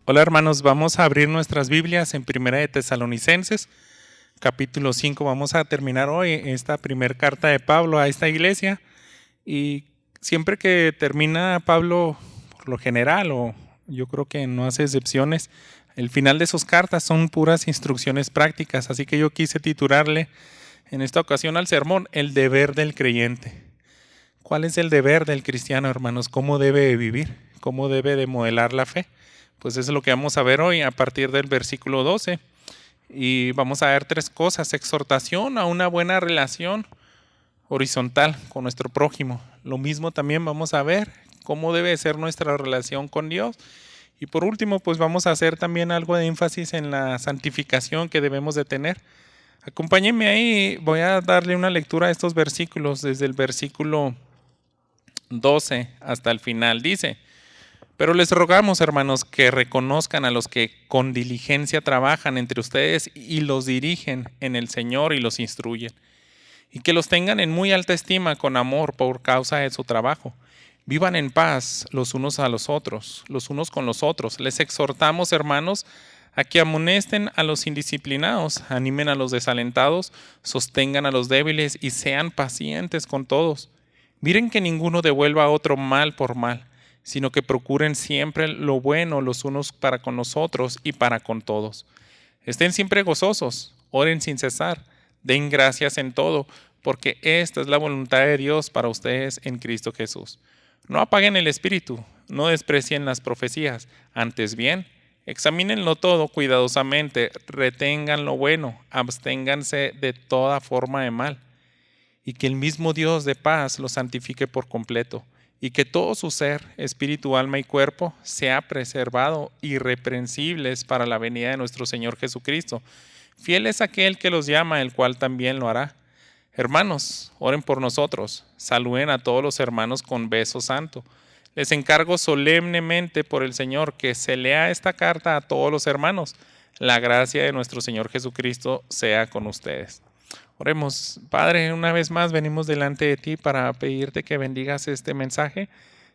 Hola hermanos, vamos a abrir nuestras Biblias en Primera de Tesalonicenses, capítulo 5. Vamos a terminar hoy esta primera carta de Pablo a esta iglesia. Y siempre que termina Pablo, por lo general, o yo creo que no hace excepciones, el final de sus cartas son puras instrucciones prácticas. Así que yo quise titularle en esta ocasión al sermón, El deber del creyente. ¿Cuál es el deber del cristiano, hermanos? ¿Cómo debe vivir? ¿Cómo debe de modelar la fe? Pues eso es lo que vamos a ver hoy a partir del versículo 12. Y vamos a ver tres cosas: exhortación a una buena relación horizontal con nuestro prójimo. Lo mismo también vamos a ver cómo debe ser nuestra relación con Dios. Y por último, pues vamos a hacer también algo de énfasis en la santificación que debemos de tener. Acompáñenme ahí, voy a darle una lectura a estos versículos desde el versículo 12 hasta el final. Dice: pero les rogamos, hermanos, que reconozcan a los que con diligencia trabajan entre ustedes y los dirigen en el Señor y los instruyen, y que los tengan en muy alta estima con amor por causa de su trabajo. Vivan en paz los unos a los otros, los unos con los otros. Les exhortamos, hermanos, a que amonesten a los indisciplinados, animen a los desalentados, sostengan a los débiles y sean pacientes con todos. Miren que ninguno devuelva a otro mal por mal, sino que procuren siempre lo bueno los unos para con los otros y para con todos. Estén siempre gozosos, oren sin cesar, den gracias en todo, porque esta es la voluntad de Dios para ustedes en Cristo Jesús. No apaguen el espíritu, no desprecien las profecías, antes bien, examínenlo todo cuidadosamente, retengan lo bueno, absténganse de toda forma de mal, y que el mismo Dios de paz los santifique por completo, y que todo su ser, espíritu, alma y cuerpo, sea preservado irreprensibles para la venida de nuestro Señor Jesucristo. Fiel es aquel que los llama, el cual también lo hará. Hermanos, oren por nosotros, saluden a todos los hermanos con beso santo. Les encargo solemnemente por el Señor que se lea esta carta a todos los hermanos. La gracia de nuestro Señor Jesucristo sea con ustedes. Oremos. Padre, una vez más venimos delante de ti para pedirte que bendigas este mensaje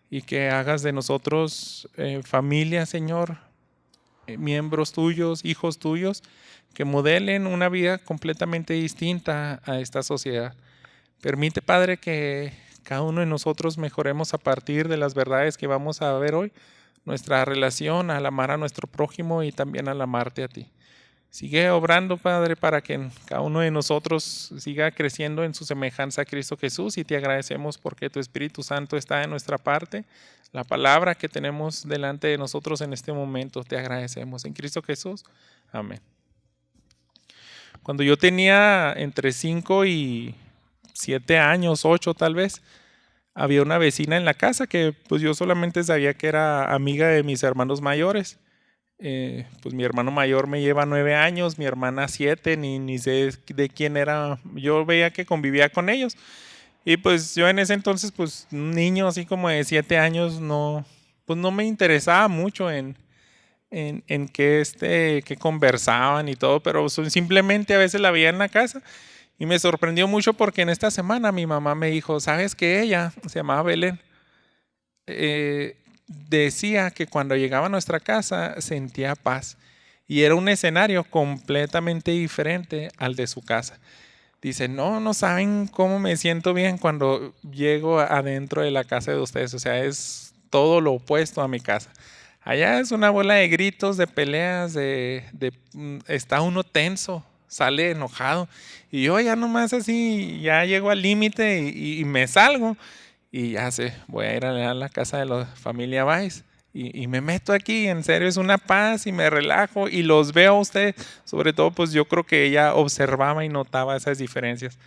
y que hagas de nosotros familia, Señor, miembros tuyos, hijos tuyos, que modelen una vida completamente distinta a esta sociedad. Permite, Padre, que cada uno de nosotros mejoremos a partir de las verdades que vamos a ver hoy, nuestra relación al amar a nuestro prójimo y también al amarte a ti. Sigue obrando, Padre, para que cada uno de nosotros siga creciendo en su semejanza a Cristo Jesús, y te agradecemos porque tu Espíritu Santo está de nuestra parte. La palabra que tenemos delante de nosotros en este momento, te agradecemos. En Cristo Jesús. Amén. Cuando yo tenía entre 5 y 7 años, 8 tal vez, había una vecina en la casa que pues yo solamente sabía que era amiga de mis hermanos mayores. Pues mi hermano mayor me lleva 9 años, mi hermana 7, ni sé de quién era. Yo veía que convivía con ellos. Y pues yo en ese entonces, pues un niño así como de 7 años, no, pues no me interesaba mucho en qué conversaban y todo, pero simplemente a veces la veía en la casa. Y me sorprendió mucho porque en esta semana mi mamá me dijo: ¿sabes que ella se llamaba Belén? Decía que cuando llegaba a nuestra casa sentía paz, y era un escenario completamente diferente al de su casa. Dice: no saben cómo me siento bien cuando llego adentro de la casa de ustedes. O sea, es todo lo opuesto a mi casa. Allá es una bola de gritos, de peleas, está uno tenso, sale enojado. Y yo ya nomás así, ya llego al límite y me salgo. Y ya sé, voy a ir a la casa de la familia Weiss. Y me meto aquí, en serio, es una paz, y me relajo y los veo a ustedes. Sobre todo, pues yo creo que ella observaba y notaba esas diferencias.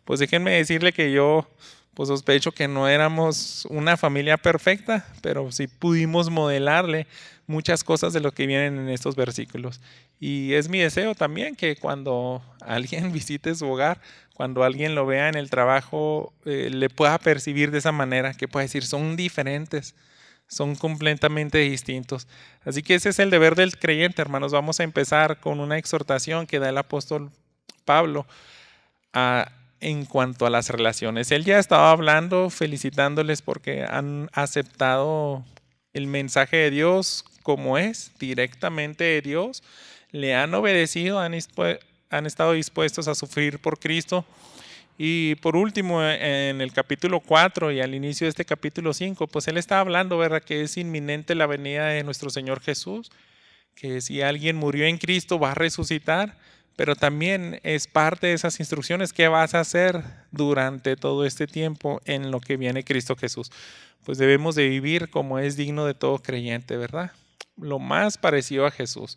Pues déjenme decirle que yo pues sospecho que no éramos una familia perfecta, pero sí pudimos modelarle muchas cosas de lo que vienen en estos versículos. Y es mi deseo también que cuando alguien visite su hogar, cuando alguien lo vea en el trabajo, le pueda percibir de esa manera, que pueda decir: son diferentes, son completamente distintos. Así que ese es el deber del creyente, hermanos. Vamos a empezar con una exhortación que da el apóstol Pablo en cuanto a las relaciones. Él ya estaba hablando, felicitándoles porque han aceptado el mensaje de Dios como es directamente de Dios, le han obedecido, han estado dispuestos a sufrir por Cristo. Y por último, en el capítulo 4 y al inicio de este capítulo 5, pues él está hablando, ¿verdad?, que es inminente la venida de nuestro Señor Jesús, que si alguien murió en Cristo va a resucitar, pero también es parte de esas instrucciones que vas a hacer durante todo este tiempo en lo que viene Cristo Jesús. Pues debemos de vivir como es digno de todo creyente, ¿verdad? Lo más parecido a Jesús.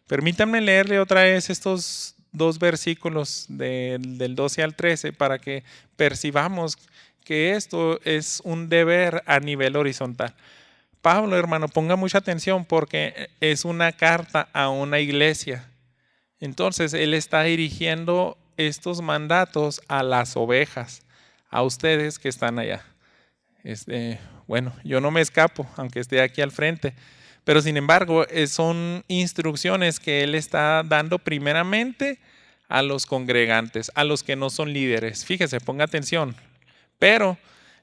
Permítanme leerle otra vez estos dos versículos del 12 al 13 para que percibamos que esto es un deber a nivel horizontal. Pablo, hermano, ponga mucha atención porque es una carta a una iglesia. Entonces, él está dirigiendo estos mandatos a las ovejas, a ustedes que están allá. Bueno, yo no me escapo, aunque esté aquí al frente, pero sin embargo, son instrucciones que él está dando primeramente a los congregantes, a los que no son líderes. Fíjese, ponga atención. Pero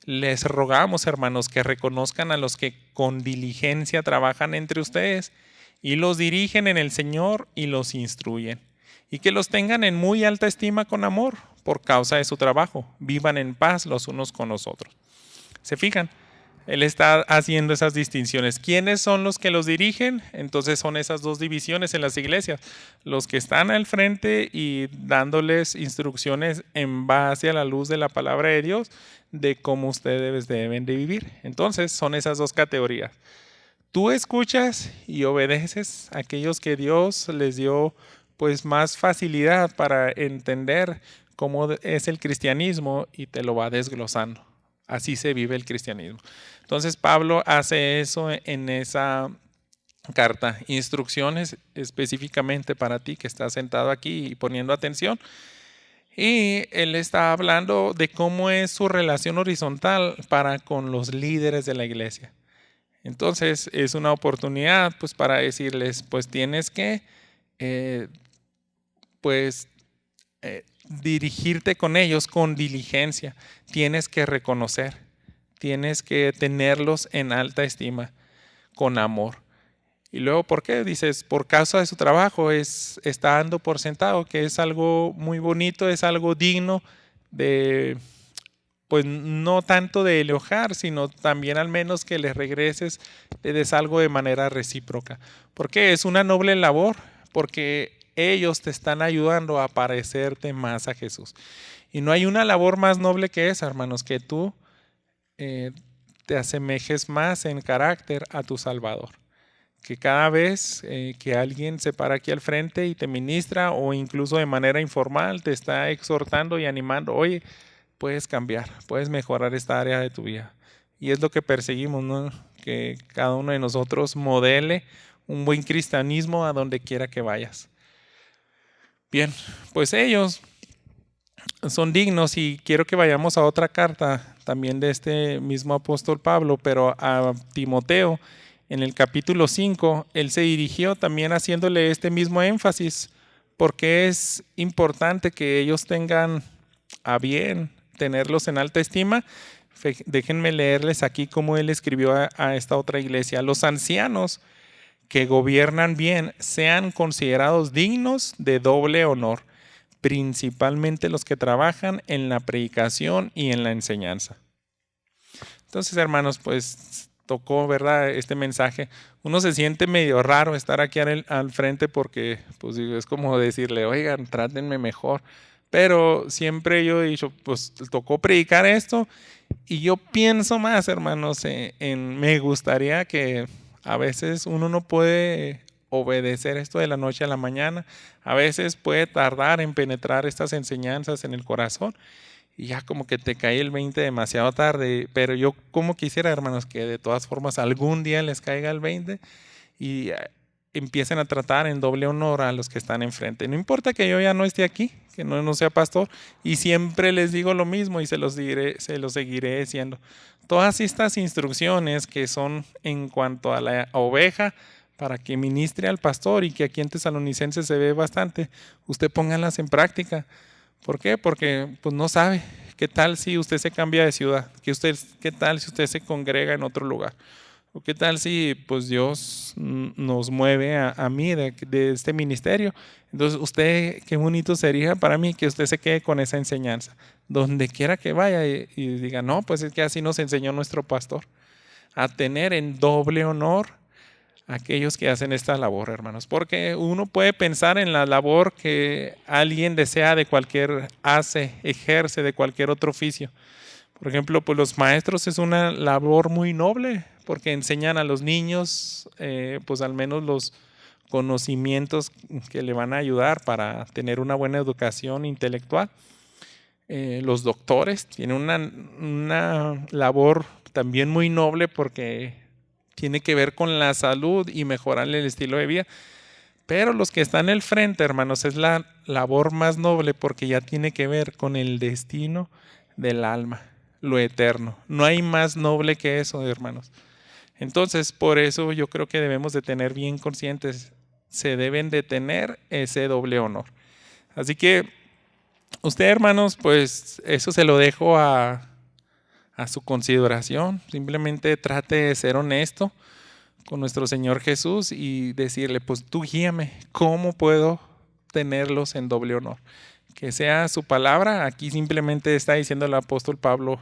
les rogamos, hermanos, que reconozcan a los que con diligencia trabajan entre ustedes y los dirigen en el Señor y los instruyen. Y que los tengan en muy alta estima con amor por causa de su trabajo. Vivan en paz los unos con los otros. ¿Se fijan? Él está haciendo esas distinciones. ¿Quiénes son los que los dirigen? Entonces son esas dos divisiones en las iglesias. Los que están al frente y dándoles instrucciones en base a la luz de la palabra de Dios de cómo ustedes deben de vivir. Entonces son esas dos categorías. Tú escuchas y obedeces a aquellos que Dios les dio pues más facilidad para entender cómo es el cristianismo y te lo va desglosando. Así se vive el cristianismo. Entonces Pablo hace eso en esa carta, instrucciones específicamente para ti que estás sentado aquí y poniendo atención. Y él está hablando de cómo es su relación horizontal para con los líderes de la iglesia. Entonces es una oportunidad pues para decirles, pues tienes que dirigirte con ellos con diligencia, tienes que reconocer, tienes que tenerlos en alta estima, con amor. Y luego, ¿por qué? Dices, por causa de su trabajo, está dando por sentado que es algo muy bonito, es algo digno de, pues no tanto de elogiar, sino también al menos que les regreses, le des algo de manera recíproca. ¿Por qué? Es una noble labor, porque ellos te están ayudando a parecerte más a Jesús. Y no hay una labor más noble que esa, hermanos, que tú te asemejes más en carácter a tu Salvador. Que cada vez que alguien se para aquí al frente y te ministra o incluso de manera informal te está exhortando y animando, oye, puedes cambiar, puedes mejorar esta área de tu vida. Y es lo que perseguimos, ¿no? Que cada uno de nosotros modele un buen cristianismo a donde quiera que vayas. Bien, pues ellos son dignos y quiero que vayamos a otra carta también de este mismo apóstol Pablo, pero a Timoteo. En el capítulo 5, él se dirigió también haciéndole este mismo énfasis, porque es importante que ellos tengan a bien tenerlos en alta estima. Déjenme leerles aquí cómo él escribió a esta otra iglesia. Los ancianos que gobiernan bien sean considerados dignos de doble honor, principalmente los que trabajan en la predicación y en la enseñanza. Entonces, hermanos, pues tocó, ¿verdad?, este mensaje. Uno se siente medio raro estar aquí al frente porque pues, es como decirle, oigan, trátenme mejor. Pero siempre yo he dicho, pues tocó predicar esto y yo pienso más, hermanos, me gustaría que a veces uno no puede obedecer esto de la noche a la mañana. A veces puede tardar en penetrar estas enseñanzas en el corazón. Y ya como que te cae el 20 demasiado tarde, pero yo como quisiera, hermanos, que de todas formas algún día les caiga el 20 y empiecen a tratar en doble honor a los que están enfrente. No importa que yo ya no esté aquí, que no sea pastor, y siempre les digo lo mismo y se los seguiré diciendo. Todas estas instrucciones que son en cuanto a la oveja, para que ministre al pastor y que aquí en Tesalonicenses se ve bastante, usted pónganlas en práctica. ¿Por qué? Porque pues no sabe qué tal si usted se cambia de ciudad, qué tal si usted se congrega en otro lugar. ¿O qué tal si pues Dios nos mueve a mí de este ministerio? Entonces, usted, qué bonito sería para mí que usted se quede con esa enseñanza. Donde quiera que vaya y diga, no, pues es que así nos enseñó nuestro pastor. A tener en doble honor a aquellos que hacen esta labor, hermanos. Porque uno puede pensar en la labor que alguien desea ejerce de cualquier otro oficio. Por ejemplo, pues los maestros es una labor muy noble porque enseñan a los niños, pues al menos los conocimientos que le van a ayudar para tener una buena educación intelectual. Los doctores tienen una labor también muy noble porque tiene que ver con la salud y mejorarle el estilo de vida. Pero los que están en el frente, hermanos, es la labor más noble porque ya tiene que ver con el destino del alma, lo eterno. No hay más noble que eso, hermanos. Entonces, por eso yo creo que debemos de tener bien conscientes, se deben de tener ese doble honor. Así que usted, hermanos, pues eso se lo dejo a su consideración. Simplemente trate de ser honesto con nuestro Señor Jesús y decirle, pues tú guíame, ¿cómo puedo tenerlos en doble honor? Que sea su palabra. Aquí simplemente está diciendo el apóstol Pablo,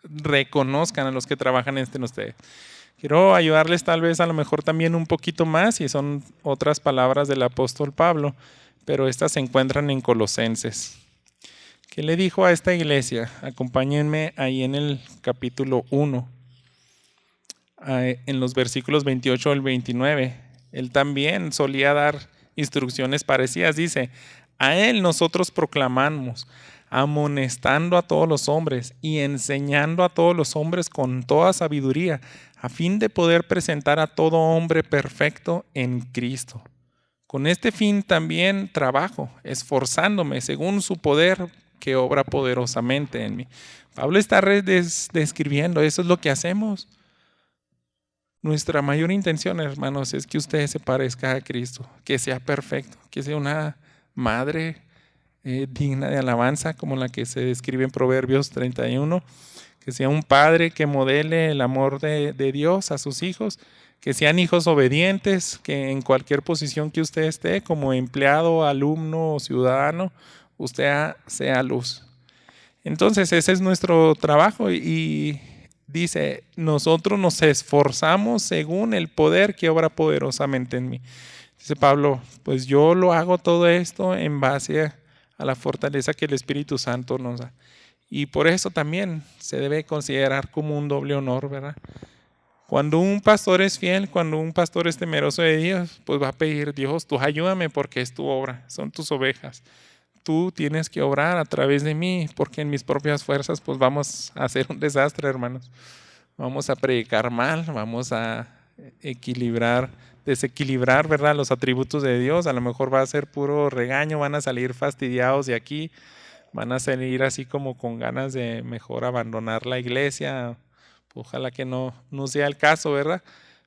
reconozcan a los que trabajan en ustedes. Quiero ayudarles tal vez a lo mejor también un poquito más y son otras palabras del apóstol Pablo, pero estas se encuentran en Colosenses. ¿Qué le dijo a esta iglesia? Acompáñenme ahí en el capítulo 1, en los versículos 28 al 29. Él también solía dar instrucciones parecidas. Dice, a él nosotros proclamamos, amonestando a todos los hombres y enseñando a todos los hombres con toda sabiduría, a fin de poder presentar a todo hombre perfecto en Cristo. Con este fin también trabajo, esforzándome según su poder que obra poderosamente en mí. Pablo está describiendo, eso es lo que hacemos. Nuestra mayor intención, hermanos, es que usted se parezca a Cristo, que sea perfecto, que sea una madre digna de alabanza, como la que se describe en Proverbios 31, que sea un padre que modele el amor de Dios a sus hijos, que sean hijos obedientes, que en cualquier posición que usted esté, como empleado, alumno o ciudadano, usted sea luz. Entonces ese es nuestro trabajo y dice, nosotros nos esforzamos según el poder que obra poderosamente en mí. Dice Pablo, pues yo lo hago todo esto en base a la fortaleza que el Espíritu Santo nos da. Y por eso también se debe considerar como un doble honor, ¿verdad? Cuando un pastor es fiel, cuando un pastor es temeroso de Dios, pues va a pedir, Dios, tú ayúdame porque es tu obra, son tus ovejas. Tú tienes que obrar a través de mí, porque en mis propias fuerzas pues vamos a hacer un desastre, hermanos. Vamos a predicar mal, vamos a desequilibrar, ¿verdad? Los atributos de Dios. A lo mejor va a ser puro regaño, van a salir fastidiados de aquí, van a salir así como con ganas de mejor abandonar la iglesia. Ojalá que no sea el caso, ¿verdad?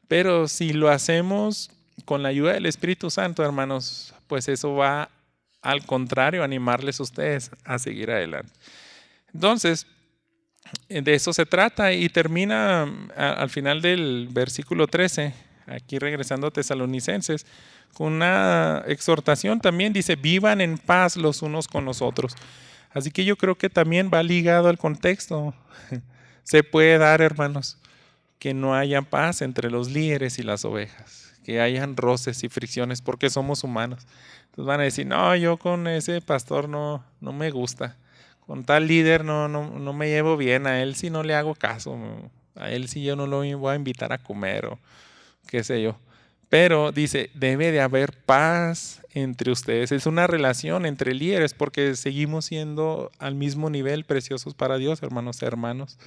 Pero si lo hacemos con la ayuda del Espíritu Santo, hermanos, pues eso va al contrario, animarles a ustedes a seguir adelante. Entonces, de eso se trata y termina al final del versículo 13, aquí regresando a Tesalonicenses, con una exhortación también, dice, vivan en paz los unos con los otros. Así que yo creo que también va ligado al contexto. Se puede dar, hermanos, que no haya paz entre los líderes y las ovejas, que hayan roces y fricciones porque somos humanos. Entonces van a decir, no, yo con ese pastor no me gusta, con tal líder no me llevo bien, a él sí no le hago caso, a él sí yo no lo voy a invitar a comer o qué sé yo. Pero dice, debe de haber paz entre ustedes. Es una relación entre líderes porque seguimos siendo al mismo nivel preciosos para Dios, hermanos.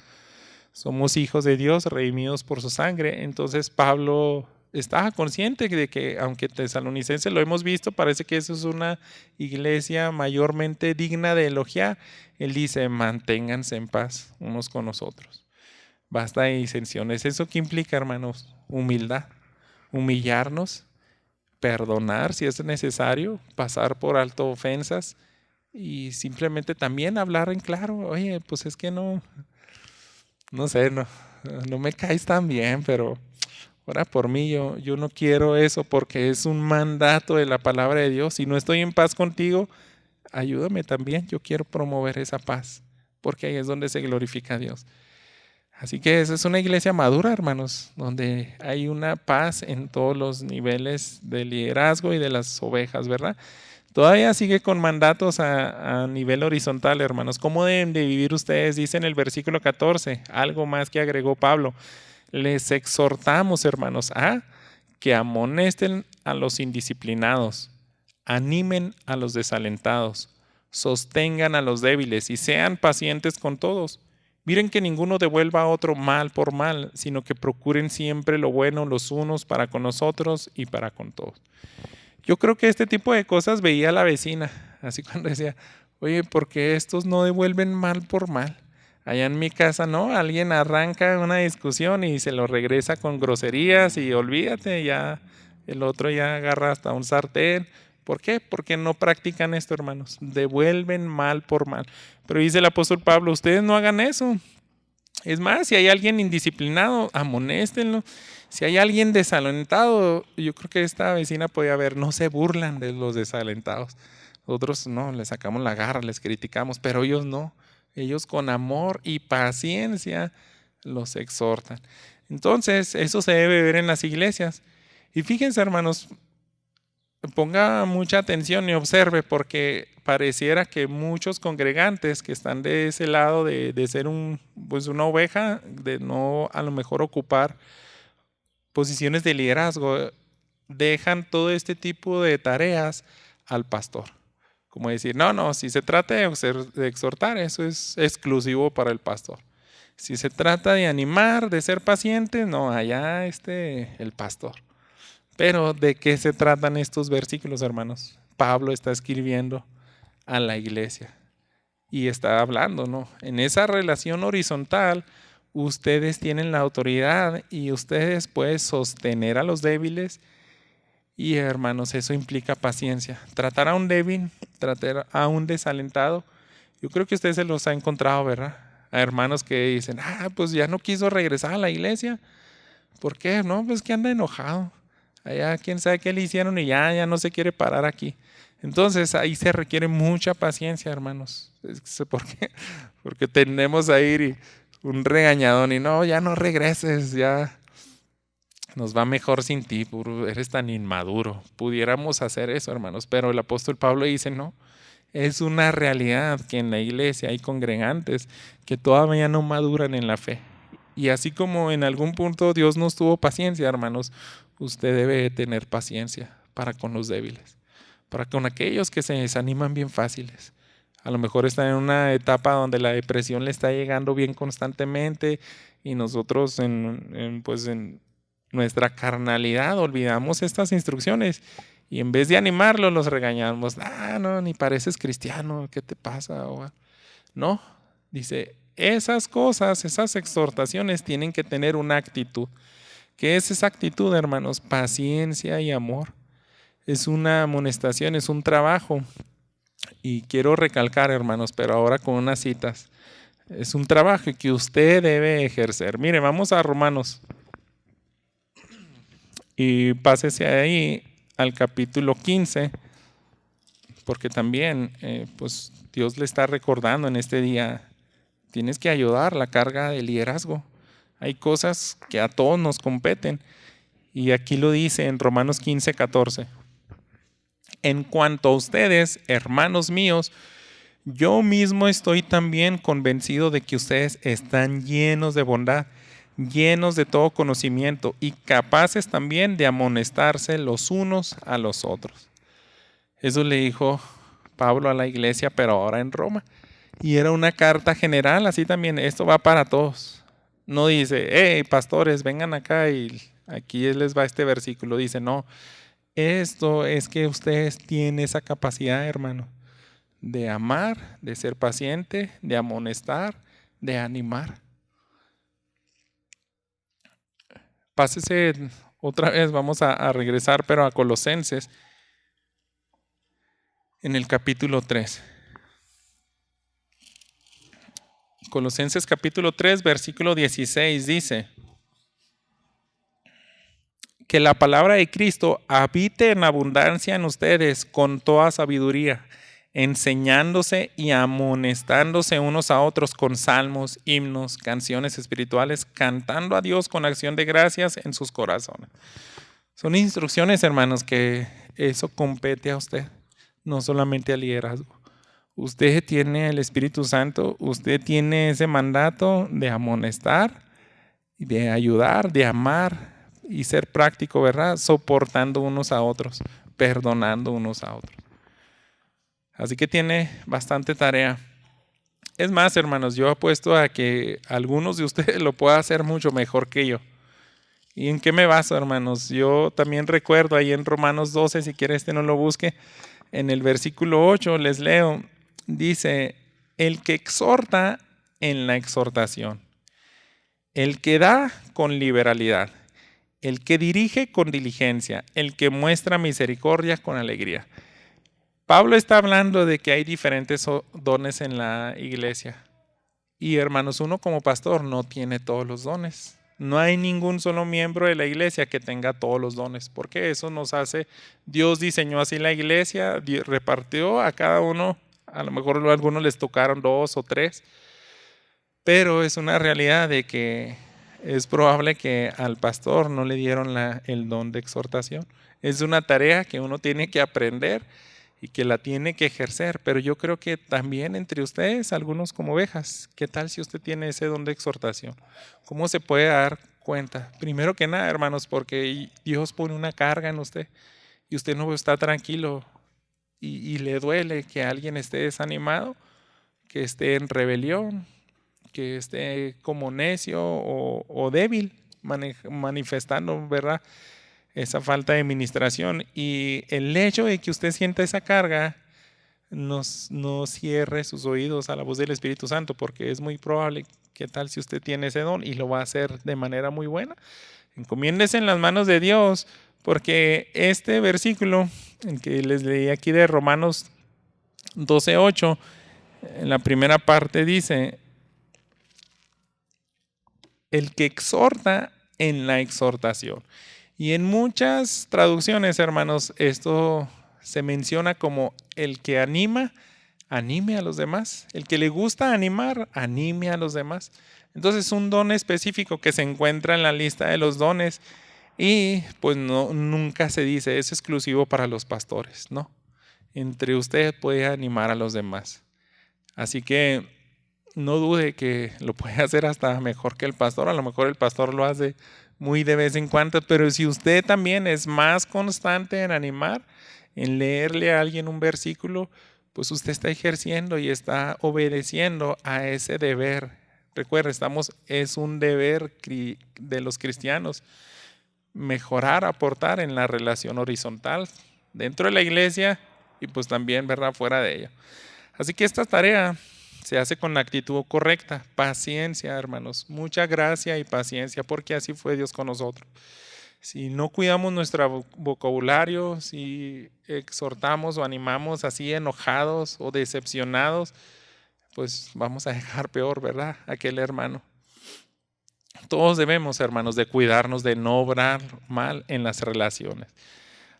Somos hijos de Dios, redimidos por su sangre. Entonces Pablo estaba consciente de que, aunque Tesalonicense lo hemos visto, parece que eso es una iglesia mayormente digna de elogiar. Él dice, manténganse en paz unos con los otros. Basta de disensiones. ¿Eso qué implica, hermanos? Humildad. Humillarnos, perdonar si es necesario, pasar por alto ofensas y simplemente también hablar en claro. Oye, pues es que no sé, no me caes tan bien, pero ora por mí, yo no quiero eso porque es un mandato de la palabra de Dios. Si no estoy en paz contigo, ayúdame también, yo quiero promover esa paz, porque ahí es donde se glorifica a Dios. Así que esa es una iglesia madura, hermanos, donde hay una paz en todos los niveles de liderazgo y de las ovejas, ¿verdad? Todavía sigue con mandatos a nivel horizontal, hermanos. ¿Cómo deben de vivir ustedes? Dice en el versículo 14, algo más que agregó Pablo. Les exhortamos, hermanos, a que amonesten a los indisciplinados, animen a los desalentados, sostengan a los débiles y sean pacientes con todos. Miren que ninguno devuelva a otro mal por mal, sino que procuren siempre lo bueno los unos para con nosotros y para con todos. Yo creo que este tipo de cosas veía la vecina, así cuando decía, oye, ¿por qué estos no devuelven mal por mal? Allá en mi casa, ¿no? Alguien arranca una discusión y se lo regresa con groserías y olvídate, ya el otro ya agarra hasta un sartén. ¿Por qué? Porque no practican esto, hermanos. Devuelven mal por mal. Pero dice el apóstol Pablo, ustedes no hagan eso. Es más, si hay alguien indisciplinado, amonéstenlo. Si hay alguien desalentado, yo creo que esta vecina podía ver, no se burlan de los desalentados. Nosotros no, les sacamos la garra, les criticamos, pero ellos no. Ellos con amor y paciencia los exhortan. Entonces, eso se debe ver en las iglesias. Y fíjense, hermanos, ponga mucha atención y observe, porque pareciera que muchos congregantes que están de ese lado de ser pues una oveja, de no a lo mejor ocupar posiciones de liderazgo, dejan todo este tipo de tareas al pastor. Como decir, no, si se trata de exhortar, eso es exclusivo para el pastor. Si se trata de animar, de ser paciente, no, allá el pastor. Pero ¿de qué se tratan estos versículos, hermanos? Pablo está escribiendo a la iglesia y está hablando, ¿no? En esa relación horizontal, ustedes tienen la autoridad y ustedes pueden sostener a los débiles y, hermanos, eso implica paciencia. Tratar a un débil, tratar a un desalentado, yo creo que ustedes se los ha encontrado, ¿verdad? A hermanos que dicen, pues ya no quiso regresar a la iglesia. ¿Por qué? No, pues que anda enojado. Allá quién sabe qué le hicieron y ya no se quiere parar aquí. Entonces ahí se requiere mucha paciencia, hermanos. ¿Por qué? Porque tendemos a ir y un regañadón y no, ya no regreses, ya nos va mejor sin ti, eres tan inmaduro. Pudiéramos hacer eso, hermanos, pero el apóstol Pablo dice, no, es una realidad que en la iglesia hay congregantes que todavía no maduran en la fe. Y así como en algún punto Dios nos tuvo paciencia, hermanos, usted debe tener paciencia para con los débiles, para con aquellos que se desaniman bien fáciles. A lo mejor está en una etapa donde la depresión le está llegando bien constantemente y nosotros pues en nuestra carnalidad olvidamos estas instrucciones y en vez de animarlos los regañamos. No, ni pareces cristiano, ¿qué te pasa? No, dice, esas cosas, esas exhortaciones tienen que tener una actitud. ¿Qué es esa actitud, hermanos? Paciencia y amor. Es una amonestación, es un trabajo. Y quiero recalcar, hermanos, pero ahora con unas citas. Es un trabajo que usted debe ejercer. Mire, vamos a Romanos. Y pásese ahí al capítulo 15, porque también pues Dios le está recordando en este día, tienes que ayudar la carga de liderazgo. Hay cosas que a todos nos competen. Y aquí lo dice en Romanos 15:14. En cuanto a ustedes, hermanos míos, yo mismo estoy también convencido de que ustedes están llenos de bondad, llenos de todo conocimiento y capaces también de amonestarse los unos a los otros. Eso le dijo Pablo a la iglesia, pero ahora en Roma. Y era una carta general, así también, esto va para todos. No dice, hey, pastores, vengan acá y aquí les va este versículo. Dice, no, esto es que ustedes tienen esa capacidad, hermano, de amar, de ser paciente, de amonestar, de animar. Pásese otra vez, vamos a regresar, pero a Colosenses, en el capítulo 3. Colosenses capítulo 3, versículo 16 dice, que la palabra de Cristo habite en abundancia en ustedes con toda sabiduría, enseñándose y amonestándose unos a otros con salmos, himnos, canciones espirituales, cantando a Dios con acción de gracias en sus corazones. Son instrucciones, hermanos, que eso compete a usted, no solamente al liderazgo. Usted tiene el Espíritu Santo, usted tiene ese mandato de amonestar, de ayudar, de amar y ser práctico, ¿verdad? Soportando unos a otros, perdonando unos a otros. Así que tiene bastante tarea. Es más, hermanos, yo apuesto a que algunos de ustedes lo puedan hacer mucho mejor que yo. ¿Y en qué me baso, hermanos? Yo también recuerdo ahí en Romanos 12, si quiere no lo busque, en el versículo 8 les leo, dice, el que exhorta en la exhortación, el que da con liberalidad, el que dirige con diligencia, el que muestra misericordia con alegría. Pablo está hablando de que hay diferentes dones en la iglesia. Y hermanos, uno como pastor no tiene todos los dones. No hay ningún solo miembro de la iglesia que tenga todos los dones, porque eso nos hace, Dios diseñó así la iglesia, repartió a cada uno, a lo mejor a algunos les tocaron 2 o 3, pero es una realidad de que es probable que al pastor no le dieron el don de exhortación. Es una tarea que uno tiene que aprender y que la tiene que ejercer, pero yo creo que también entre ustedes, algunos como ovejas, ¿qué tal si usted tiene ese don de exhortación? ¿Cómo se puede dar cuenta? Primero que nada, hermanos, porque Dios pone una carga en usted y usted no está tranquilo y le duele que alguien esté desanimado, que esté en rebelión, que esté como necio o débil, manifestando, ¿verdad?, esa falta de administración. Y el hecho de que usted sienta esa carga no cierre sus oídos a la voz del Espíritu Santo, porque es muy probable que tal si usted tiene ese don y lo va a hacer de manera muy buena. Encomiéndese en las manos de Dios, porque este versículo en que les leí aquí de Romanos 12:8, en la primera parte dice, el que exhorta en la exhortación. Y en muchas traducciones, hermanos, esto se menciona como el que anima, anime a los demás. El que le gusta animar, anime a los demás. Entonces, un don específico que se encuentra en la lista de los dones y pues nunca se dice, es exclusivo para los pastores, ¿no? Entre usted puede animar a los demás. Así que no dude que lo puede hacer hasta mejor que el pastor. A lo mejor el pastor lo hace muy de vez en cuando, pero si usted también es más constante en animar, en leerle a alguien un versículo, pues usted está ejerciendo y está obedeciendo a ese deber. Recuerda, es un deber de los cristianos mejorar, aportar en la relación horizontal dentro de la iglesia y pues también, ¿verdad?, fuera de ella. Así que esta tarea se hace con la actitud correcta, paciencia, hermanos, mucha gracia y paciencia, porque así fue Dios con nosotros. Si no cuidamos nuestro vocabulario, si exhortamos o animamos así enojados o decepcionados, pues vamos a dejar peor, ¿verdad?, aquel hermano. Todos debemos, hermanos, de cuidarnos de no obrar mal en las relaciones.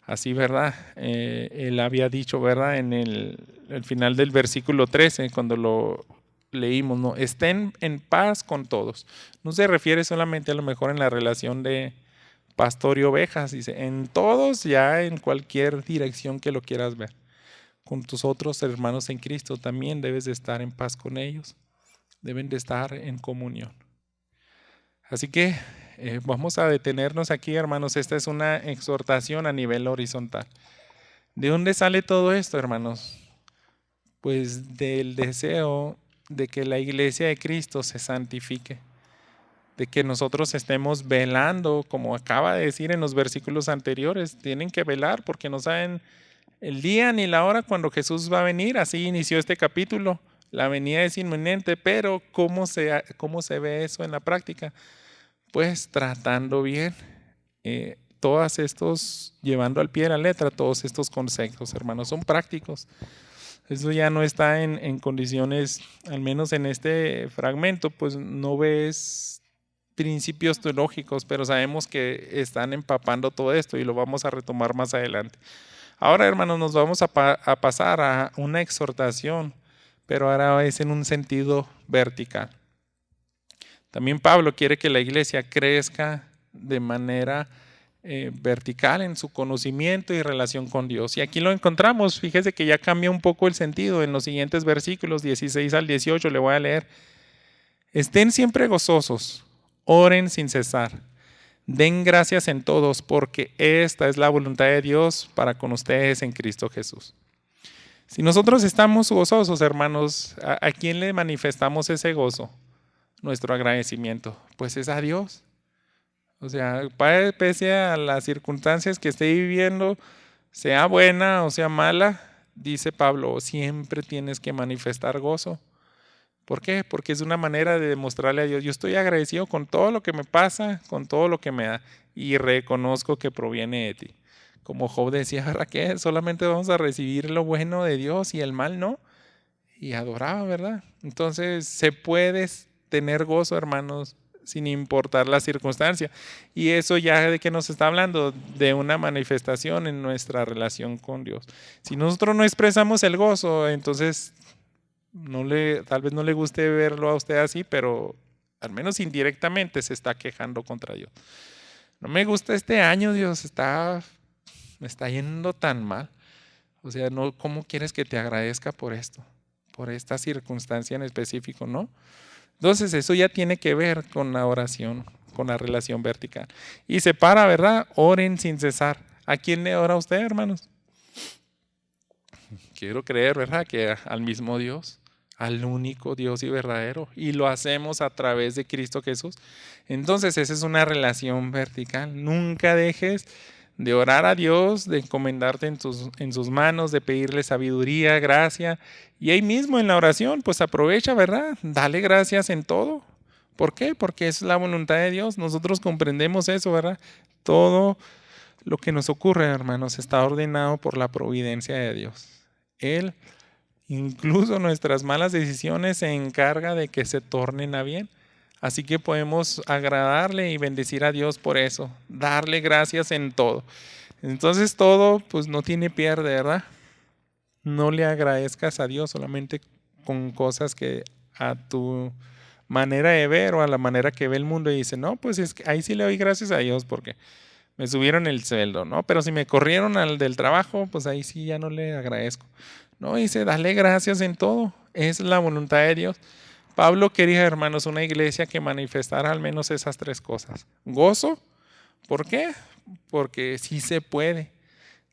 Así, ¿verdad? Él había dicho, ¿verdad?, en el final del versículo 13, cuando lo leímos, ¿no? Estén en paz con todos. No se refiere solamente a lo mejor en la relación de pastor y ovejas, dice, en todos, ya en cualquier dirección que lo quieras ver. Con tus otros hermanos en Cristo también debes de estar en paz con ellos. Deben de estar en comunión. Así que vamos a detenernos aquí, hermanos. Esta es una exhortación a nivel horizontal. ¿De dónde sale todo esto, hermanos? Pues del deseo de que la iglesia de Cristo se santifique, de que nosotros estemos velando, como acaba de decir en los versículos anteriores. Tienen que velar porque no saben el día ni la hora cuando Jesús va a venir. Así inició este capítulo. La venida es inminente, pero ¿cómo se ve eso en la práctica? Pues tratando bien, todos estos, llevando al pie de la letra, todos estos consejos, hermanos, son prácticos. Eso ya no está en condiciones, al menos en este fragmento, pues no ves principios teológicos, pero sabemos que están empapando todo esto y lo vamos a retomar más adelante. Ahora, hermanos, nos vamos a pasar a una exhortación, pero ahora es en un sentido vertical. También Pablo quiere que la iglesia crezca de manera vertical en su conocimiento y relación con Dios. Y aquí lo encontramos, fíjese que ya cambia un poco el sentido en los siguientes versículos 16 al 18, le voy a leer. Estén siempre gozosos, oren sin cesar, den gracias en todos, porque esta es la voluntad de Dios para con ustedes en Cristo Jesús. Si nosotros estamos gozosos, hermanos, ¿a quién le manifestamos ese gozo? Nuestro agradecimiento, pues es a Dios. O sea, pese a las circunstancias que esté viviendo, sea buena o sea mala, dice Pablo, siempre tienes que manifestar gozo. ¿Por qué? Porque es una manera de demostrarle a Dios, yo estoy agradecido con todo lo que me pasa, con todo lo que me da, y reconozco que proviene de ti. Como Job decía, ¿verdad qué? Solamente vamos a recibir lo bueno de Dios y el mal no. Y adoraba, ¿verdad? Entonces se puede tener gozo, hermanos, sin importar la circunstancia. Y eso ya de que nos está hablando, de una manifestación en nuestra relación con Dios. Si nosotros no expresamos el gozo, entonces tal vez no le guste verlo a usted así, pero al menos indirectamente se está quejando contra Dios. No me gusta este año, Dios, me está yendo tan mal. O sea, no, ¿cómo quieres que te agradezca por esto? Por esta circunstancia en específico, ¿no? Entonces eso ya tiene que ver con la oración, con la relación vertical. Y se para, ¿verdad? Oren sin cesar. ¿A quién le ora usted, hermanos? Quiero creer, ¿verdad? Que al mismo Dios, al único Dios y verdadero. Y lo hacemos a través de Cristo Jesús. Entonces esa es una relación vertical. Nunca dejes de orar a Dios, de encomendarte en sus manos, de pedirle sabiduría, gracia. Y ahí mismo en la oración, pues aprovecha, ¿verdad? Dale gracias en todo. ¿Por qué? Porque es la voluntad de Dios. Nosotros comprendemos eso, ¿verdad? Todo lo que nos ocurre, hermanos, está ordenado por la providencia de Dios. Él, incluso nuestras malas decisiones, se encarga de que se tornen a bien. Así que podemos agradarle y bendecir a Dios por eso, darle gracias en todo. Entonces todo pues no tiene pierde, ¿verdad? No le agradezcas a Dios solamente con cosas que a tu manera de ver o a la manera que ve el mundo y dice, no, pues es que ahí sí le doy gracias a Dios porque me subieron el sueldo, ¿no? Pero si me corrieron al del trabajo, pues ahí sí ya no le agradezco. No, dice, dale gracias en todo, es la voluntad de Dios. Pablo quería, hermanos, una iglesia que manifestara al menos esas tres cosas. Gozo, ¿por qué? Porque sí se puede.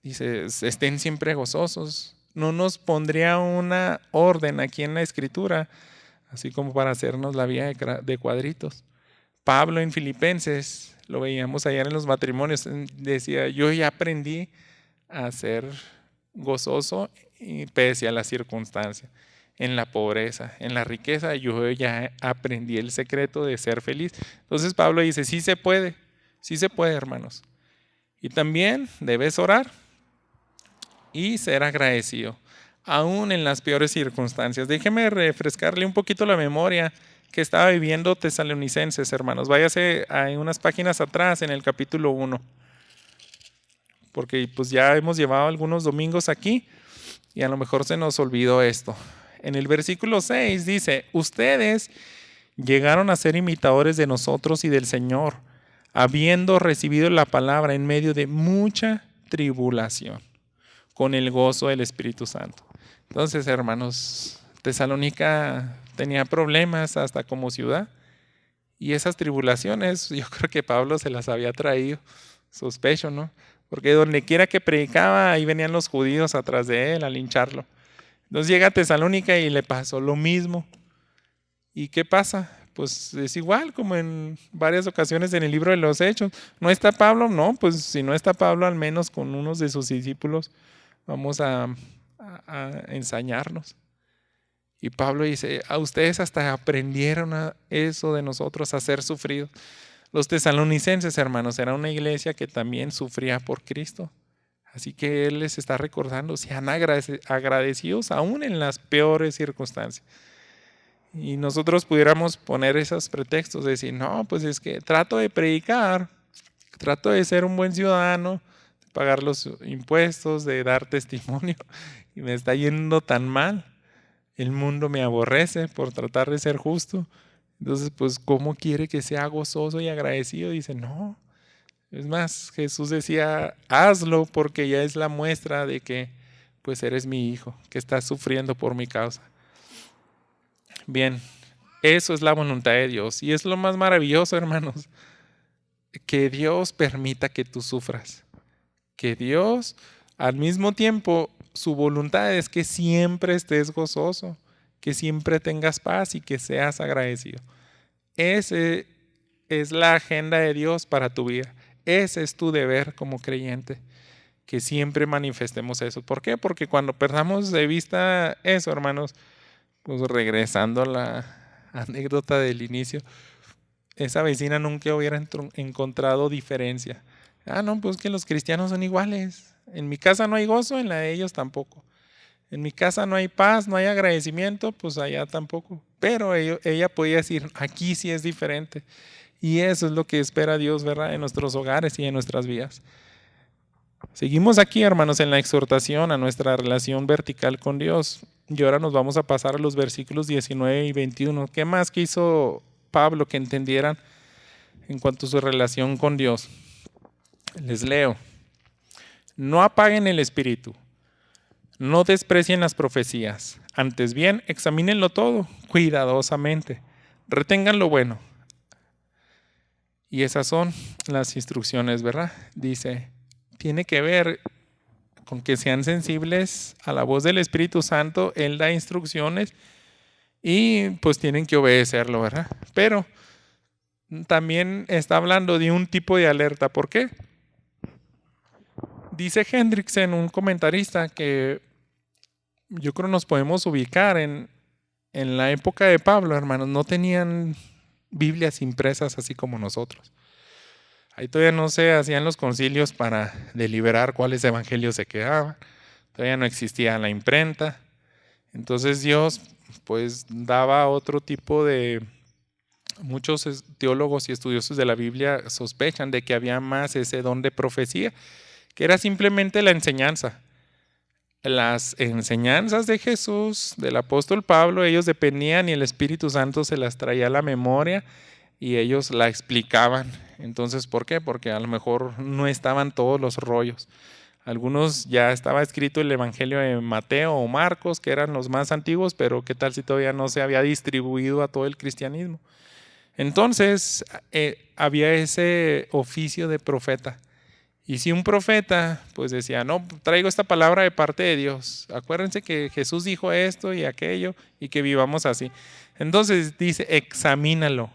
Dice, estén siempre gozosos. No nos pondría una orden aquí en la escritura, así como para hacernos la vida de cuadritos. Pablo en Filipenses, lo veíamos ayer en los matrimonios, decía, yo ya aprendí a ser gozoso y pese a la circunstancia. En la pobreza, en la riqueza, yo ya aprendí el secreto de ser feliz. Entonces Pablo dice, sí se puede, hermanos. Y también debes orar y ser agradecido, aún en las peores circunstancias. Déjeme refrescarle un poquito la memoria que estaba viviendo Tesalonicenses, hermanos. Váyase a unas páginas atrás en el capítulo 1, porque pues ya hemos llevado algunos domingos aquí y a lo mejor se nos olvidó esto. En el versículo 6 dice, ustedes llegaron a ser imitadores de nosotros y del Señor, habiendo recibido la palabra en medio de mucha tribulación, con el gozo del Espíritu Santo. Entonces, hermanos, Tesalónica tenía problemas hasta como ciudad, y esas tribulaciones yo creo que Pablo se las había traído, sospecho, ¿no? Porque donde quiera que predicaba, ahí venían los judíos atrás de él a lincharlo. Entonces llega a Tesalónica y le pasó lo mismo. ¿Y qué pasa? Pues es igual como en varias ocasiones en el libro de los Hechos. ¿No está Pablo? No, pues si no está Pablo, al menos con unos de sus discípulos vamos a ensañarnos. Y Pablo dice, a ustedes hasta aprendieron a eso de nosotros, a ser sufridos. Los tesalonicenses, hermanos, era una iglesia que también sufría por Cristo. Así que Él les está recordando, sean agradecidos aún en las peores circunstancias. Y nosotros pudiéramos poner esos pretextos, decir, no, pues es que trato de predicar, trato de ser un buen ciudadano, de pagar los impuestos, de dar testimonio, y me está yendo tan mal. El mundo me aborrece por tratar de ser justo. Entonces, pues, ¿cómo quiere que sea gozoso y agradecido? Dice, no. Es más, Jesús decía, hazlo porque ya es la muestra de que, pues, eres mi hijo, que estás sufriendo por mi causa. Bien, eso es la voluntad de Dios. Y es lo más maravilloso, hermanos, que Dios permita que tú sufras. Que Dios, al mismo tiempo, su voluntad es que siempre estés gozoso, que siempre tengas paz y que seas agradecido. Esa es la agenda de Dios para tu vida. Ese es tu deber como creyente, que siempre manifestemos eso. ¿Por qué? Porque cuando perdamos de vista eso, hermanos, pues regresando a la anécdota del inicio, esa vecina nunca hubiera encontrado diferencia. Ah, no, pues que los cristianos son iguales. En mi casa no hay gozo, en la de ellos tampoco. En mi casa no hay paz, no hay agradecimiento, pues allá tampoco. Pero ella podía decir, aquí sí es diferente. Y eso es lo que espera Dios, ¿verdad? En nuestros hogares y en nuestras vidas. Seguimos aquí, hermanos, en la exhortación a nuestra relación vertical con Dios. Y ahora nos vamos a pasar a los versículos 19 y 21. ¿Qué más quiso Pablo que entendieran en cuanto a su relación con Dios? Les leo. No apaguen el espíritu. No desprecien las profecías. Antes bien, examínenlo todo cuidadosamente. Retengan lo bueno. Y esas son las instrucciones, ¿verdad? Dice, tiene que ver con que sean sensibles a la voz del Espíritu Santo. Él da instrucciones y pues tienen que obedecerlo, ¿verdad? Pero también está hablando de un tipo de alerta. ¿Por qué? Dice Hendrickson, un comentarista, que yo creo nos podemos ubicar en la época de Pablo, hermanos. No tenían Biblias impresas así como nosotros. Ahí todavía no se hacían los concilios para deliberar cuáles evangelios se quedaban. Todavía no existía la imprenta. Entonces Dios pues daba otro tipo de... Muchos teólogos y estudiosos de la Biblia sospechan de que había más ese don de profecía, que era simplemente la enseñanza. Las enseñanzas de Jesús, del apóstol Pablo, ellos dependían y el Espíritu Santo se las traía a la memoria y ellos la explicaban. Entonces, ¿por qué? Porque a lo mejor no estaban todos los rollos. Algunos ya estaba escrito el Evangelio de Mateo o Marcos, que eran los más antiguos, pero ¿qué tal si todavía no se había distribuido a todo el cristianismo? Entonces, había ese oficio de profeta. Y si un profeta pues decía, no, traigo esta palabra de parte de Dios, acuérdense que Jesús dijo esto y aquello y que vivamos así. Entonces dice, examínalo.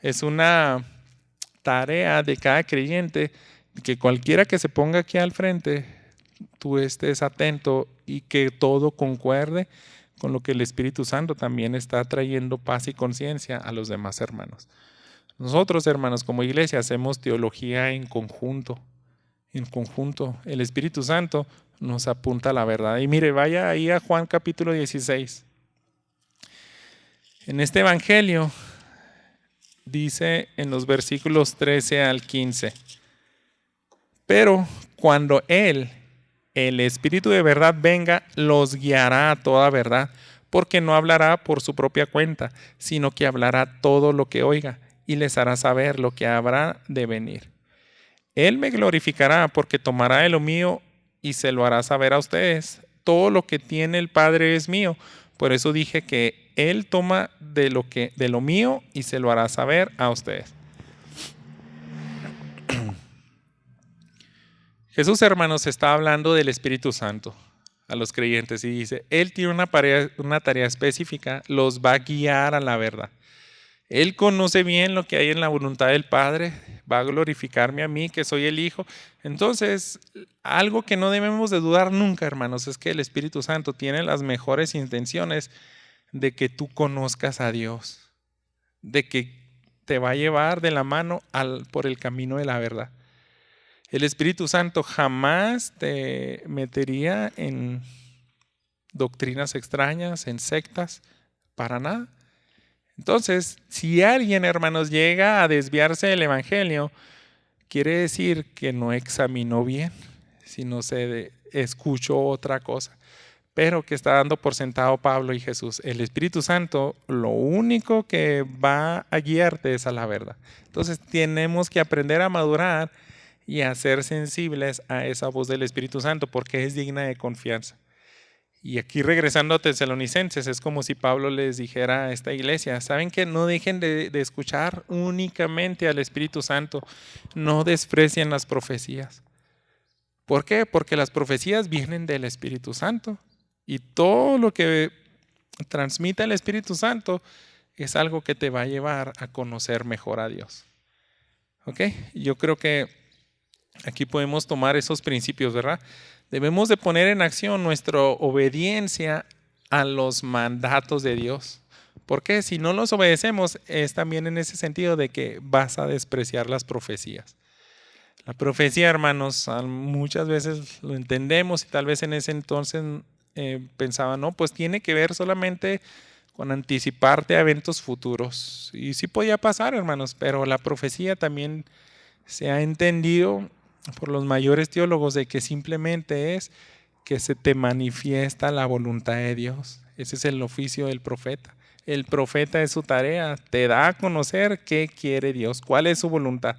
Es una tarea de cada creyente que cualquiera que se ponga aquí al frente, tú estés atento y que todo concuerde con lo que el Espíritu Santo también está trayendo paz y conciencia a los demás hermanos. Nosotros, hermanos, como iglesia, hacemos teología en conjunto. En conjunto. El Espíritu Santo nos apunta a la verdad. Y mire, vaya ahí a Juan capítulo 16. En este evangelio dice en los versículos 13 al 15. Pero cuando Él, el Espíritu de verdad, venga, los guiará a toda verdad, porque no hablará por su propia cuenta, sino que hablará todo lo que oiga y les hará saber lo que habrá de venir. Él me glorificará porque tomará de lo mío y se lo hará saber a ustedes. Todo lo que tiene el Padre es mío. Por eso dije que Él toma de lo mío y se lo hará saber a ustedes. Jesús, hermanos, está hablando del Espíritu Santo a los creyentes y dice, Él tiene una tarea específica, los va a guiar a la verdad. Él conoce bien lo que hay en la voluntad del Padre, va a glorificarme a mí, que soy el Hijo. Entonces, algo que no debemos de dudar nunca, hermanos, es que el Espíritu Santo tiene las mejores intenciones de que tú conozcas a Dios, de que te va a llevar de la mano por el camino de la verdad. El Espíritu Santo jamás te metería en doctrinas extrañas, en sectas. Para nada. Entonces, si alguien, hermanos, llega a desviarse del evangelio, quiere decir que no examinó bien, sino escuchó otra cosa. Pero que está dando por sentado Pablo y Jesús. El Espíritu Santo lo único que va a guiarte es a la verdad. Entonces tenemos que aprender a madurar y a ser sensibles a esa voz del Espíritu Santo porque es digna de confianza. Y aquí regresando a Tesalonicenses, es como si Pablo les dijera a esta iglesia, ¿saben qué? No dejen de escuchar únicamente al Espíritu Santo, no desprecien las profecías. ¿Por qué? Porque las profecías vienen del Espíritu Santo. Y todo lo que transmite el Espíritu Santo es algo que te va a llevar a conocer mejor a Dios. ¿Ok? Yo creo que aquí podemos tomar esos principios, ¿verdad? Debemos de poner en acción nuestra obediencia a los mandatos de Dios. Porque si no los obedecemos, es también en ese sentido de que vas a despreciar las profecías. La profecía, hermanos, muchas veces lo entendemos y tal vez en ese entonces pensaba, no, pues tiene que ver solamente con anticiparte a eventos futuros. Y sí podía pasar, hermanos, pero la profecía también se ha entendido por los mayores teólogos de que simplemente es que se te manifiesta la voluntad de Dios. Ese es el oficio del profeta. El profeta es su tarea, te da a conocer qué quiere Dios, cuál es su voluntad.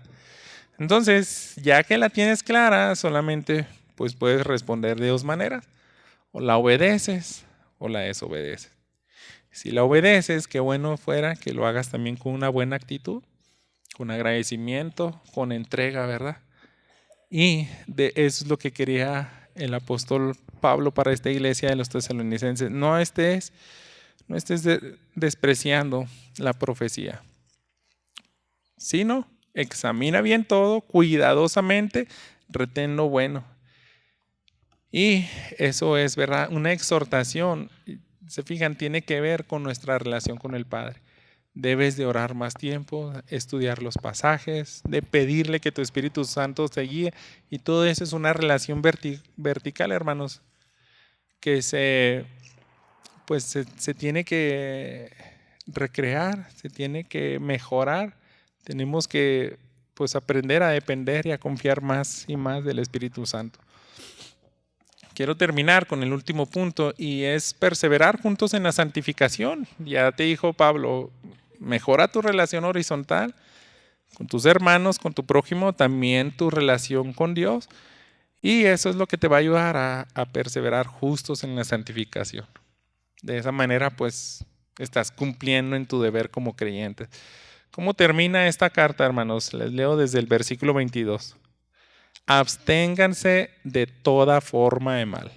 Entonces, ya que la tienes clara, solamente pues puedes responder de dos maneras. O la obedeces o la desobedeces. Si la obedeces, qué bueno fuera que lo hagas también con una buena actitud, con agradecimiento, con entrega, ¿verdad? Y eso es lo que quería el apóstol Pablo para esta iglesia de los tesalonicenses. No estés despreciando la profecía, sino examina bien todo, cuidadosamente, retén lo bueno. Y eso es, ¿verdad? Una exhortación, se fijan, tiene que ver con nuestra relación con el Padre. Debes de orar más tiempo, estudiar los pasajes, de pedirle que tu Espíritu Santo te guíe. Y todo eso es una relación vertical, hermanos, que se tiene que recrear, se tiene que mejorar. Tenemos que pues aprender a depender y a confiar más y más del Espíritu Santo. Quiero terminar con el último punto y es perseverar juntos en la santificación. Ya te dijo Pablo, mejora tu relación horizontal con tus hermanos, con tu prójimo, también tu relación con Dios. Y eso es lo que te va a ayudar a perseverar justos en la santificación. De esa manera, pues, estás cumpliendo en tu deber como creyente. ¿Cómo termina esta carta, hermanos? Les leo desde el versículo 22. Absténganse de toda forma de mal,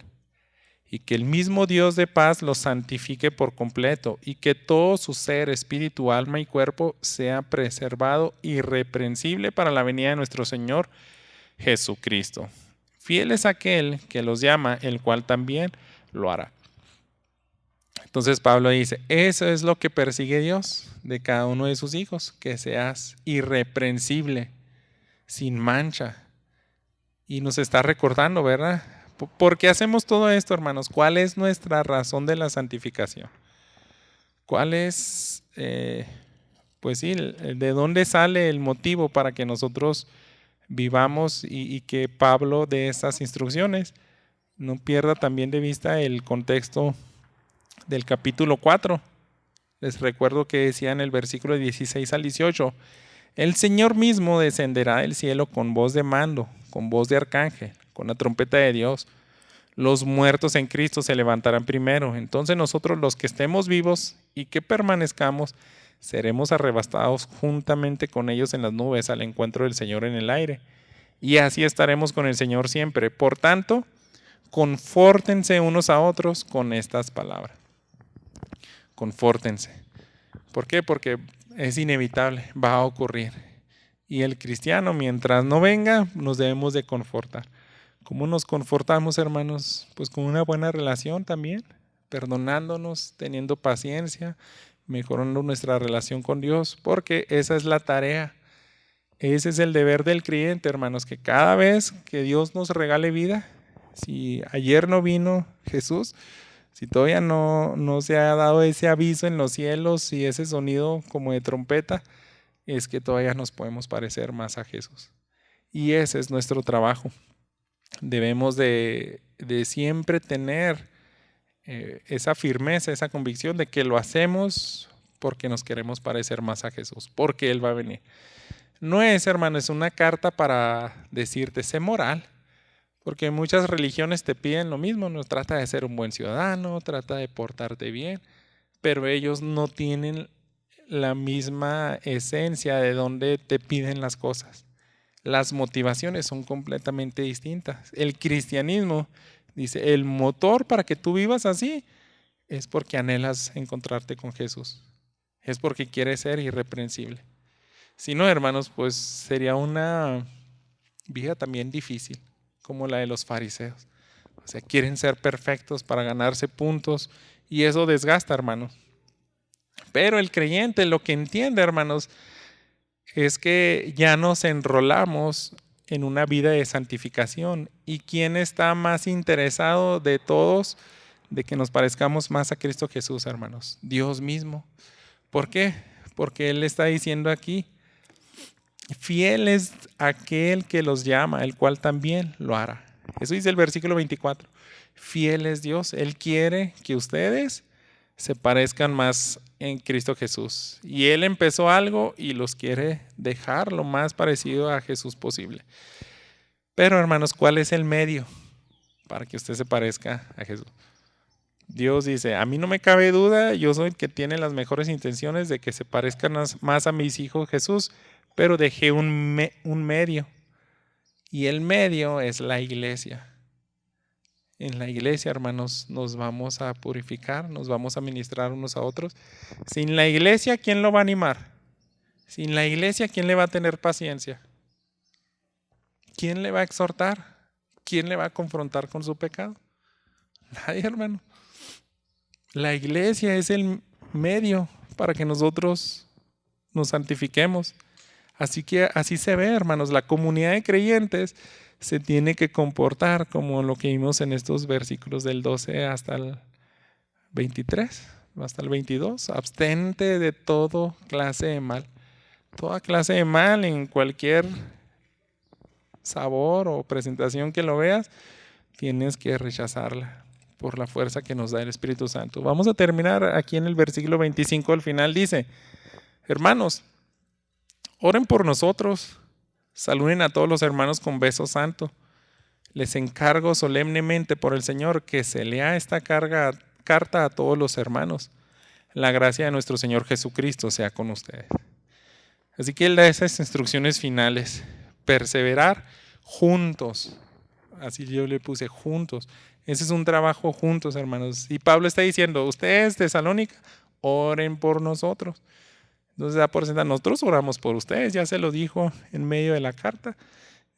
y que el mismo Dios de paz los santifique por completo, y que todo su ser, espíritu, alma y cuerpo sea preservado irreprensible para la venida de nuestro Señor Jesucristo. Fiel es aquel que los llama, el cual también lo hará. Entonces Pablo dice, eso es lo que persigue Dios de cada uno de sus hijos, que seas irreprensible, sin mancha. Y nos está recordando, ¿verdad? ¿Por qué hacemos todo esto, hermanos? ¿Cuál es nuestra razón de la santificación? ¿Cuál es, pues sí, de dónde sale el motivo para que nosotros vivamos y que Pablo dé esas instrucciones? No pierda también de vista el contexto del capítulo 4. Les recuerdo que decía en el versículo 16 al 18, el Señor mismo descenderá del cielo con voz de mando, con voz de arcángel, con la trompeta de Dios. Los muertos en Cristo se levantarán primero. Entonces nosotros los que estemos vivos y que permanezcamos, seremos arrebatados juntamente con ellos en las nubes al encuentro del Señor en el aire. Y así estaremos con el Señor siempre. Por tanto, confórtense unos a otros con estas palabras. Confórtense. ¿Por qué? Porque es inevitable, va a ocurrir. Y el cristiano, mientras no venga, nos debemos de confortar. ¿Cómo nos confortamos, hermanos? Pues con una buena relación también, perdonándonos, teniendo paciencia, mejorando nuestra relación con Dios, porque esa es la tarea. Ese es el deber del creyente, hermanos, que cada vez que Dios nos regale vida, si ayer no vino Jesús, Si todavía no se ha dado ese aviso en los cielos y ese sonido como de trompeta, es que todavía nos podemos parecer más a Jesús. Y ese es nuestro trabajo. Debemos de siempre tener esa firmeza, esa convicción de que lo hacemos porque nos queremos parecer más a Jesús, porque Él va a venir. No es, hermano, es una carta para decirte, sé moral, porque muchas religiones te piden lo mismo, no trata de ser un buen ciudadano, trata de portarte bien, pero ellos no tienen la misma esencia de donde te piden las cosas. Las motivaciones son completamente distintas. El cristianismo dice, el motor para que tú vivas así es porque anhelas encontrarte con Jesús. Es porque quieres ser irreprensible. Si no, hermanos, pues sería una vida también difícil, como la de los fariseos. O sea, quieren ser perfectos para ganarse puntos y eso desgasta, hermanos. Pero el creyente lo que entiende, hermanos, es que ya nos enrolamos en una vida de santificación. ¿Y quién está más interesado de todos de que nos parezcamos más a Cristo Jesús, hermanos? Dios mismo. ¿Por qué? Porque Él está diciendo aquí, fiel es aquel que los llama, el cual también lo hará. Eso dice el versículo 24. Fiel es Dios. Él quiere que ustedes se parezcan más en Cristo Jesús. Y Él empezó algo y los quiere dejar lo más parecido a Jesús posible. Pero, hermanos, ¿cuál es el medio para que usted se parezca a Jesús? Dios dice, a mí no me cabe duda, yo soy el que tiene las mejores intenciones de que se parezcan más a mis hijos Jesús, pero dejé un medio. Y el medio es la iglesia. En la iglesia, hermanos, nos vamos a purificar, nos vamos a ministrar unos a otros. Sin la iglesia, ¿quién lo va a animar? Sin la iglesia, ¿quién le va a tener paciencia? ¿Quién le va a exhortar? ¿Quién le va a confrontar con su pecado? Nadie, hermano. La iglesia es el medio para que nosotros nos santifiquemos. Así que así se ve, hermanos, la comunidad de creyentes se tiene que comportar como lo que vimos en estos versículos del 12 hasta el 23, hasta el 22. Abstente de toda clase de mal. Toda clase de mal en cualquier sabor o presentación que lo veas, tienes que rechazarla por la fuerza que nos da el Espíritu Santo. Vamos a terminar aquí en el versículo 25, al final dice, hermanos, oren por nosotros, saluden a todos los hermanos con beso santo. Les encargo solemnemente por el Señor que se lea esta carta a todos los hermanos. La gracia de nuestro Señor Jesucristo sea con ustedes. Así que Él da esas instrucciones finales. Perseverar juntos. Así yo le puse juntos. Ese es un trabajo juntos, hermanos. Y Pablo está diciendo, ustedes, Tesalónica, oren por nosotros. Entonces da por sentado, nosotros oramos por ustedes, ya se lo dijo en medio de la carta.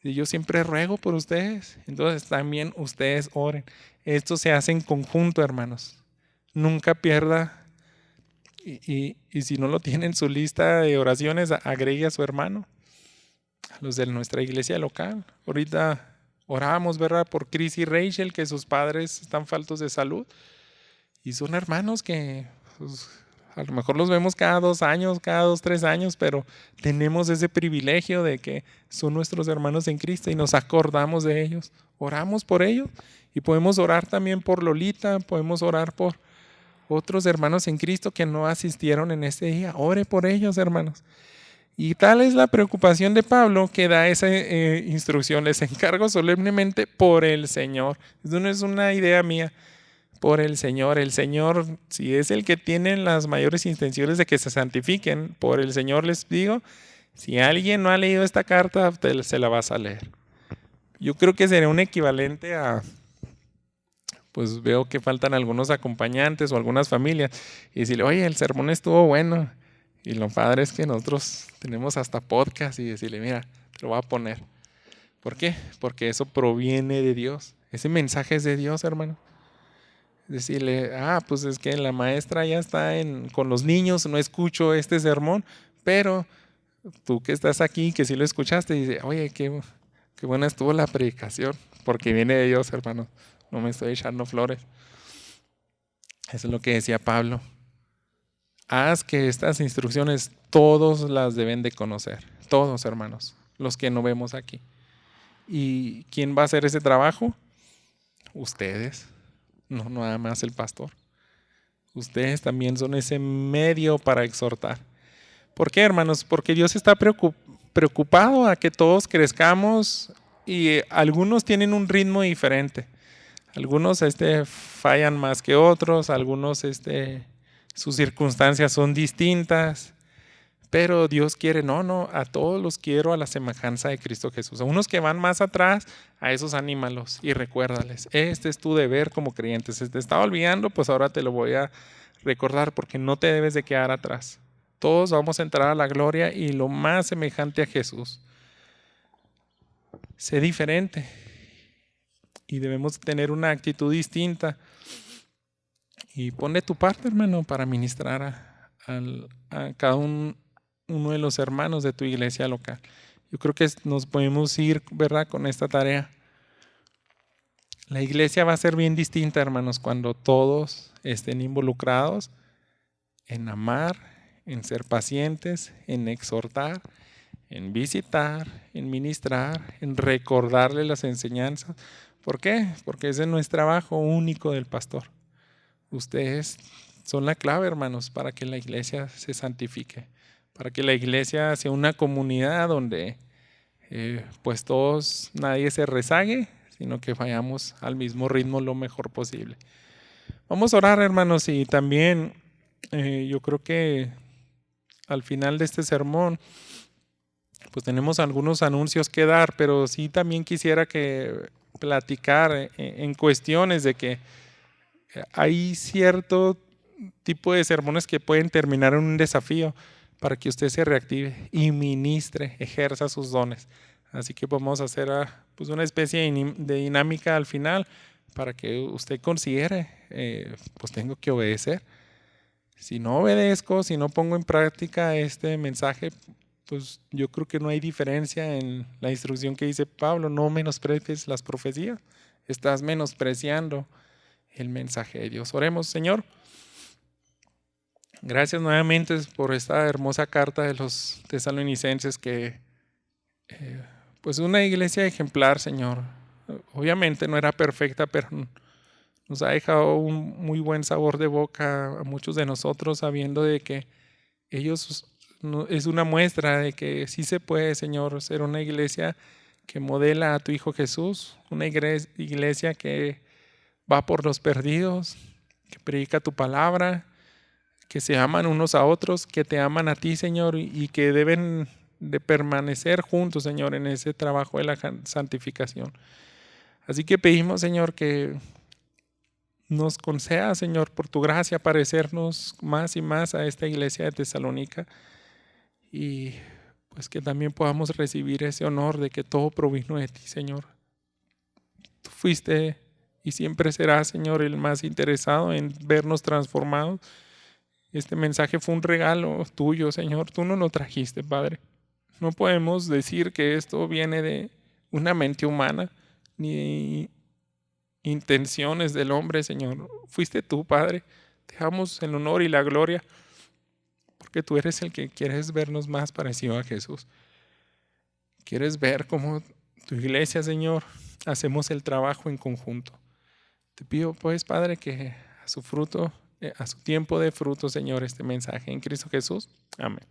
Y yo siempre ruego por ustedes. Entonces también ustedes oren. Esto se hace en conjunto, hermanos. Nunca pierda. Y si no lo tiene en su lista de oraciones, agregue a su hermano. A los de nuestra iglesia local. Ahorita oramos, ¿verdad? Por Chris y Rachel, que sus padres están faltos de salud. Y son hermanos que pues, a lo mejor los vemos cada 2 años, cada 2, 3 años, pero tenemos ese privilegio de que son nuestros hermanos en Cristo y nos acordamos de ellos. Oramos por ellos y podemos orar también por Lolita, podemos orar por otros hermanos en Cristo que no asistieron en este día. Ore por ellos, hermanos. Y tal es la preocupación de Pablo que da esa instrucción. Les encargo solemnemente por el Señor. Esto no es una idea mía. Por el Señor. El Señor, si es el que tiene las mayores intenciones de que se santifiquen, por el Señor les digo, si alguien no ha leído esta carta, se la vas a leer. Yo creo que sería un equivalente a, pues veo que faltan algunos acompañantes o algunas familias, y decirle, oye, el sermón estuvo bueno. Y lo padre es que nosotros tenemos hasta podcast y decirle, mira, te lo voy a poner. ¿Por qué? Porque eso proviene de Dios. Ese mensaje es de Dios, hermano. Decirle, pues es que la maestra ya está con los niños, no escucho este sermón, pero tú que estás aquí, que sí lo escuchaste, dice, oye, qué buena estuvo la predicación, porque viene de Dios, hermano. No me estoy echando flores. Eso es lo que decía Pablo. Haz que estas instrucciones todos las deben de conocer. Todos, hermanos, los que no vemos aquí. ¿Y quién va a hacer ese trabajo? Ustedes, no nada más el pastor. Ustedes también son ese medio para exhortar. ¿Por qué, hermanos? Porque Dios está preocupado a que todos crezcamos y algunos tienen un ritmo diferente. Algunos fallan más que otros, algunos sus circunstancias son distintas. Pero Dios quiere, no, a todos los quiero a la semejanza de Cristo Jesús. A unos que van más atrás, a esos anímalos y recuérdales. Este es tu deber como creyente. Si te estaba olvidando, pues ahora te lo voy a recordar porque no te debes de quedar atrás. Todos vamos a entrar a la gloria y lo más semejante a Jesús. Sé diferente y debemos tener una actitud distinta. Y pon de tu parte, hermano, para ministrar a cada uno de los hermanos de tu iglesia local. Yo creo que nos podemos ir, ¿verdad?, con esta tarea. La iglesia va a ser bien distinta, hermanos, cuando todos estén involucrados en amar, en ser pacientes, en exhortar, en visitar, en ministrar, en recordarle las enseñanzas. ¿Por qué? Porque ese no es trabajo único del pastor. Ustedes son la clave, hermanos, para que la iglesia se santifique, para que la iglesia sea una comunidad donde pues todos, nadie se rezague, sino que vayamos al mismo ritmo lo mejor posible. Vamos a orar, hermanos, y también yo creo que al final de este sermón pues tenemos algunos anuncios que dar, pero sí también quisiera que platicar en cuestiones de que hay cierto tipo de sermones que pueden terminar en un desafío para que usted se reactive y ministre, ejerza sus dones. Así que vamos a hacer pues una especie de dinámica al final para que usted considere, pues tengo que obedecer. Si no obedezco, si no pongo en práctica este mensaje, pues yo creo que no hay diferencia en la instrucción que dice Pablo, no menosprecies las profecías, estás menospreciando el mensaje de Dios. Oremos, Señor. Gracias nuevamente por esta hermosa carta de los tesalonicenses que pues una iglesia ejemplar, Señor. Obviamente no era perfecta, pero nos ha dejado un muy buen sabor de boca a muchos de nosotros, sabiendo de que ellos es una muestra de que sí se puede, Señor, ser una iglesia que modela a tu Hijo Jesús, una iglesia que va por los perdidos, que predica tu palabra, que se aman unos a otros, que te aman a ti, Señor, y que deben de permanecer juntos, Señor, en ese trabajo de la santificación. Así que pedimos, Señor, que nos conceda, Señor, por tu gracia, parecernos más y más a esta iglesia de Tesalónica y pues que también podamos recibir ese honor de que todo provino de ti, Señor. Tú fuiste y siempre serás, Señor, el más interesado en vernos transformados. Este mensaje fue un regalo tuyo, Señor. Tú no lo trajiste, Padre. No podemos decir que esto viene de una mente humana ni intenciones del hombre, Señor. Fuiste tú, Padre. Te damos el honor y la gloria porque tú eres el que quieres vernos más parecido a Jesús. Quieres ver cómo tu iglesia, Señor, hacemos el trabajo en conjunto. Te pido, pues, Padre, que a su tiempo dé fruto, Señor, este mensaje en Cristo Jesús. Amén.